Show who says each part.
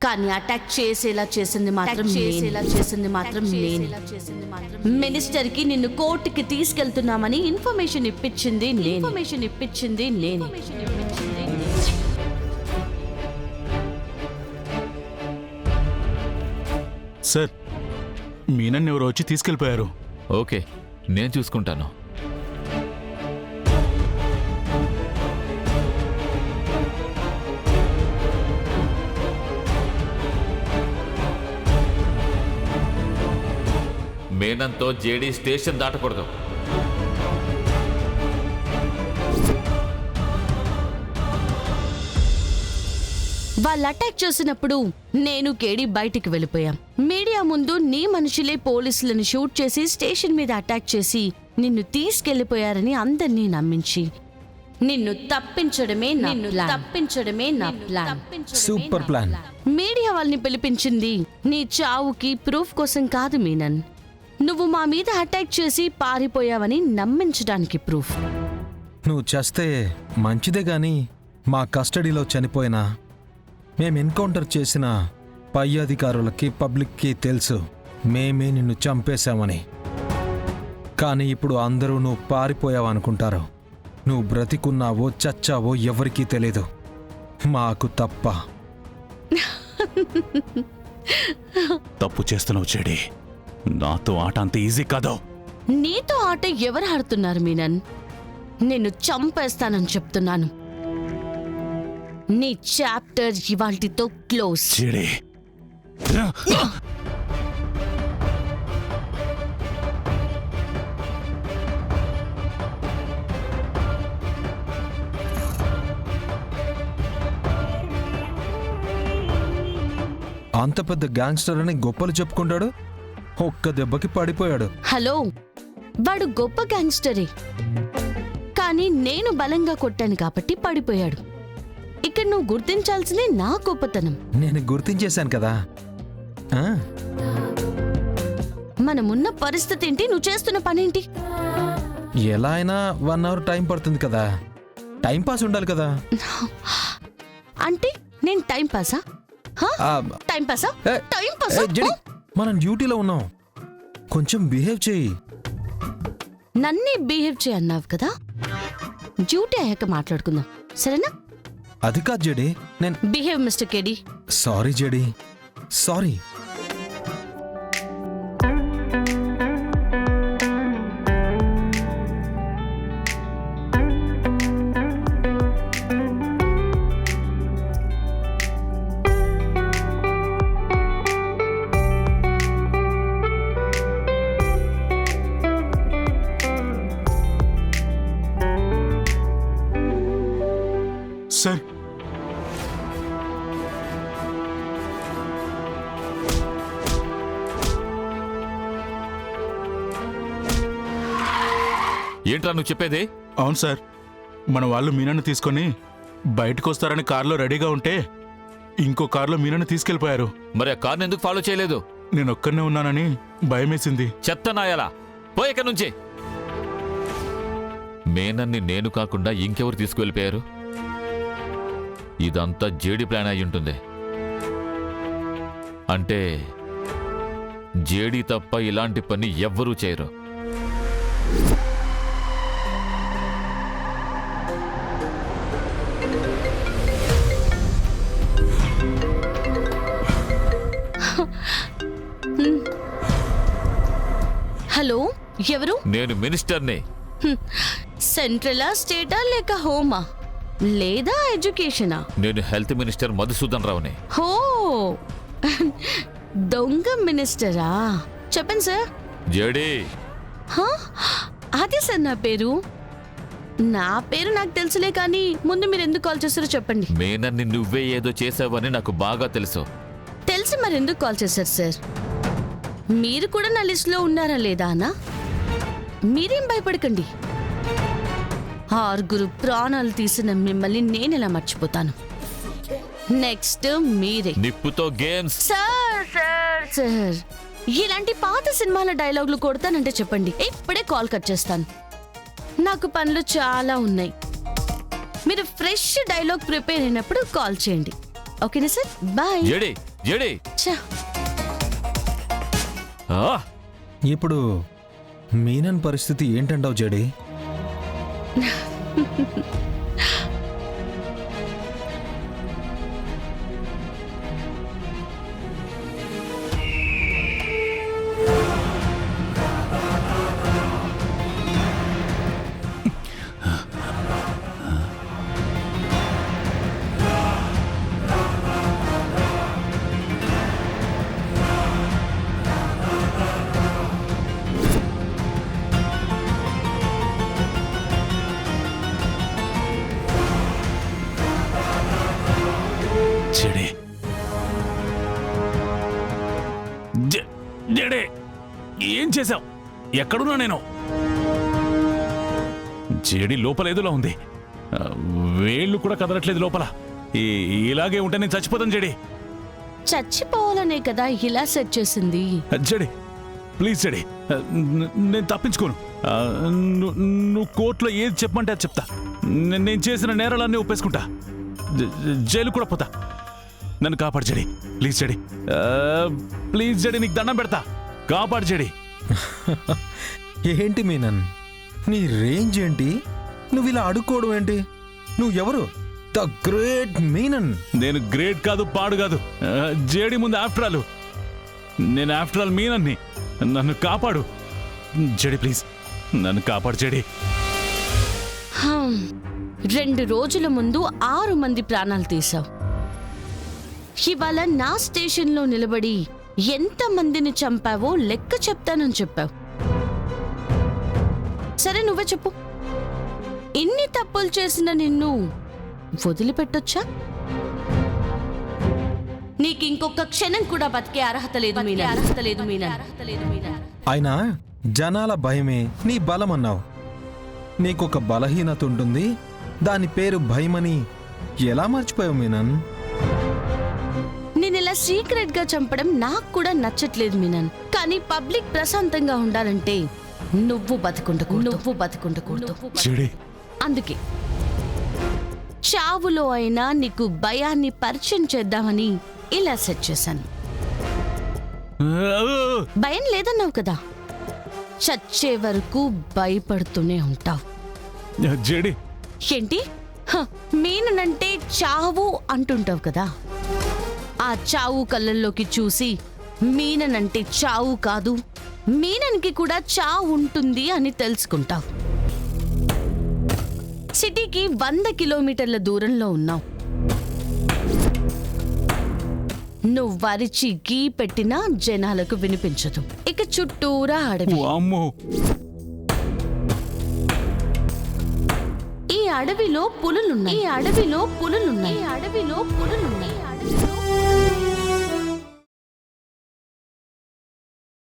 Speaker 1: కానీ అటాక్ చేసేలా చేసింది మాత్రం నేను. మినిస్టర్ కి నిన్ను కోర్టుకి తీసుకెళ్తున్నామని ఇన్ఫర్మేషన్ ఇప్పించింది నేనే.
Speaker 2: సార్, మీనన్ ఎవరో వచ్చి తీసుకెళ్ళిపోయారు.
Speaker 3: ఓకే, నేను చూసుకుంటాను. మేనంతో జేడీ స్టేషన్ దాటకూడదు.
Speaker 1: వాళ్ళు అటాక్ చేసినప్పుడు నేను కేడి బయటికి వెళ్ళిపోయాం. మీడియా ముందు నీ మనుషులే పోలీసులను షూట్ చేసి స్టేషన్ మీద అటాక్ చేసి నిన్ను తీసుకెళ్లిపోయారని అందరినీ నమ్మించి నిన్ను తప్పించడమే నా ప్లాన్.
Speaker 4: Super plan.
Speaker 1: మీడియా వాళ్ళని పిలిపించింది నీ చావుకి ప్రూఫ్ కోసం కాదు మీనన్, నువ్వు మా మీద అటాక్ చేసి పారిపోయావని నమ్మించడానికి ప్రూఫ్.
Speaker 4: నువ్వు చేస్తే మంచిదే గాని మా కస్టడీలో చనిపోయినా మేం ఎన్కౌంటర్ చేసిన పై అధికారులకి పబ్లిక్కి తెలుసు మేమే నిన్ను చంపేశామని. కానీ ఇప్పుడు అందరూ నువ్వు పారిపోయావనుకుంటారు. నువ్వు బ్రతికున్నావో చచ్చావో ఎవరికీ తెలీదు, మాకు తప్ప.
Speaker 2: తప్పు చేస్తున్నావు చెడి. నాతో ఆట అంత ఈజీ కాదు.
Speaker 1: నీతో ఆట ఎవరు ఆడుతున్నారు మీనన్? నిన్ను చంపేస్తానని చెప్తున్నాను. నీ చాప్టర్ ఇవాల్టితో క్లోజ్.
Speaker 2: చెడి,
Speaker 4: అంత పెద్ద గ్యాంగ్స్టర్ అని గొప్పలు చెప్పుకుంటాడు, ఒక్క దెబ్బకి పడిపోయాడు.
Speaker 1: హలో, వాడు గొప్ప గ్యాంగ్స్టరే, కానీ నేను బలంగా కొట్టాను కాబట్టి పడిపోయాడు. ఇక్కడ నువ్వు గుర్తించాల్సింది నా గొప్పతనం.
Speaker 4: నేను గుర్తించేశాను కదా. ఆ?
Speaker 1: మనమున్న పరిస్థితి ఏంటి, నువ్వు చేస్తున్న పనేంటి?
Speaker 4: ఎలా అయినా 1 అవర్ టైం పడుతుంది కదా, టైం పాస్ ఉండాలి కదా.
Speaker 1: అంటే నేను టైం పాసా?
Speaker 4: ఆ,
Speaker 1: టైం పాసా?
Speaker 4: ఏ,
Speaker 1: టైం
Speaker 4: ఏ,
Speaker 1: పాసా?
Speaker 4: జెడి, మనం డ్యూటీలో ఉన్నాం, కొంచెం బిహేవ్ చేయి.
Speaker 1: నన్నే బిహేవ్ చేయన్నావు కదా, డ్యూటీ అయ్యాక మాట్లాడుకుందాం, సరేనా?
Speaker 4: అది కాదు జెడి, నేను
Speaker 1: behave Mr KD.
Speaker 4: Sorry JD, sorry.
Speaker 2: Sir,
Speaker 3: ఏంట్రా నువ్వు చెప్పేది?
Speaker 2: అవును సార్, మన వాళ్ళు మీనన్ను తీసుకొని బయటకు వస్తారని కారులో రెడీగా ఉంటే ఇంకో కారులో మీనన్ను తీసుకెళ్ళిపోయారు.
Speaker 3: మరి ఆ కార్ని ఎందుకు ఫాలో చేయలేదు?
Speaker 2: నేను ఒక్కనే ఉన్నానని భయమేసింది.
Speaker 3: చెత్త నాయాలా, పోయి ఇక్కడి నుంచి. మేనన్ని నేను కాకుండా ఇంకెవరు తీసుకువెళ్ళిపోయారు? ఇదంతా జేడీ ప్లాన్ అయి ఉంటుంది. అంటే జేడీ తప్ప ఇలాంటి పని ఎవ్వరూ చేయరు.
Speaker 1: హలో, ఎవరు?
Speaker 3: నేను మినిస్టర్ని.
Speaker 1: సెంట్రలా, స్టేటా, లేక హోమా, లేదా ఎడ్యుకేషనా?
Speaker 3: నేను హెల్త్ మినిస్టర్ మధుసూదన్ రావుని.
Speaker 1: హో, దొంగ మినిస్టరా? చెప్పండి సార్.
Speaker 3: జేడీ,
Speaker 1: హా? అదే సార్ నా పేరు. నాకు తెలుసులే, కానీ ముందు మీరు ఎందుకు కాల్ చేస్తారో చెప్పండి.
Speaker 3: మేనన్ని నువ్వే ఏదో చేసావని నాకు బాగా తెలుసు.
Speaker 1: తెలిసి మరి ఎందుకు కాల్ చేశారు సార్? మీరు కూడా నా లిస్టులో ఉన్నారా లేదా అన్నా? మీరేం భయపడకండి. 6 ప్రాణాలు తీసిన మిమ్మల్ని నేనెలా మర్చిపోతాను? నెక్స్ట్ మీరే.
Speaker 3: నిప్పుతో గేమ్స్.
Speaker 1: సార్, ఇలాంటి పాత సినిమాల డైలాగులు కొడతానంటే చెప్పండి, ఇప్పుడే కాల్ కట్ చేస్తాను. నాకు పనులు చాలా ఉన్నాయి. మీరు ఫ్రెష్ డైలాగ్ ప్రిపేర్ అయినప్పుడు కాల్ చేయండి, ఓకేనా సార్? బాయ్.
Speaker 3: జేడీ, జేడి
Speaker 1: ఛ!
Speaker 3: ఆ,
Speaker 4: ఇప్పుడు మీనన్ పరిస్థితి ఏంటంటావు జేడి?
Speaker 2: జడే జడే ఏం చేశావు? ఎక్కడున్నా నేను? జేడి లోపల ఏదోలా ఉంది. వేళ్ళు కూడా కదలట్లేదు లోపల. ఇలాగే ఉంటే నేను చచ్చిపోతాను జేడి.
Speaker 1: చచ్చిపోవాలనే కదా ఇలా సెట్ చేసింది.
Speaker 2: జడే ప్లీజ్ జడే, నేను తప్పించుకోను. నువ్వు కోర్టులో ఏది చెప్పమంటే అది చెప్తా. నేను చేసిన నేరాలన్నీ ఒప్పేసుకుంటా. జైలు కూడా పోతా. నన్ను కాపాడు జడి, ప్లీజ్ జడి. ప్లీజ్ జడి, నీకు దండం పెడతా. కాపాడు జడి.
Speaker 4: ఏంటి మీనన్, నీ రేంజ్ ఏంటి? నువ్వు ఇలా అడుక్కోవడం ఏంటి? నువ్వు ఎవరు? The great Menon.
Speaker 2: నేను గ్రేట్ కాదు, పాడు కాదు. జేడి ముందు ఆఫ్టర్ ఆల్. నేను ఆఫ్టర్ ఆల్ మీనన్ని. నన్ను కాపాడు జడి, ప్లీజ్ నన్ను కాపాడు జడి.
Speaker 1: 2 రోజుల ముందు 6 మంది ప్రాణాలు తీశావు. ఇవాళ నా స్టేషన్లో నిలబడి ఎంతమందిని చంపావో లెక్క చెప్తానని చెప్పావు. సరే, నువ్వే చెప్పు. ఇన్ని తప్పులు చేసిన నిన్ను వదిలిపెట్టొచ్చా? నీకు ఇంకొక క్షణం కూడా బతికే అర్హత లేదు మీనా. అర్హత లేదు మీనా.
Speaker 4: అయినా జనాల భయమే నీ బలం అన్నావు. నీకొక బలహీనత ఉంటుంది, దాని పేరు భయమని ఎలా మర్చిపోయావు మీనన్?
Speaker 1: నేను ఇలా సీక్రెట్ గా చంపడం నాకు కూడా నచ్చట్లేదు మీనన్. కానీ పబ్లిక్ ప్రశాంతంగా ఉండాలంటే నువ్వు బతుకుండకూడదు.
Speaker 2: జడి
Speaker 1: అందుకే చావులో అయినా నీకు భయాన్ని పరిచయం చేద్దామని ఇలా సెట్ చేశాను. భయం లేదన్నావు కదా, చచ్చే వరకు భయపడుతూనే ఉంటావు.
Speaker 2: జడి
Speaker 1: ఏంటి? మీనంటే చావు అంటుంటావు కదా. ఆ చావు కళ్ళల్లోకి చూసి మీననంటే చావు కాదు, మీనన్కి కూడా చావు ఉంటుంది అని తెలుసుకుంటావు. సిటీకి 100 కిలోమీటర్ల దూరంలో ఉన్నావు. నువ్వు వరిచి గీ పెట్టినా జనాలకు వినిపించదు. ఇక చుట్టూరా అడవి.
Speaker 2: అమ్మో,
Speaker 1: ఈ అడవిలో పులులున్నాయి.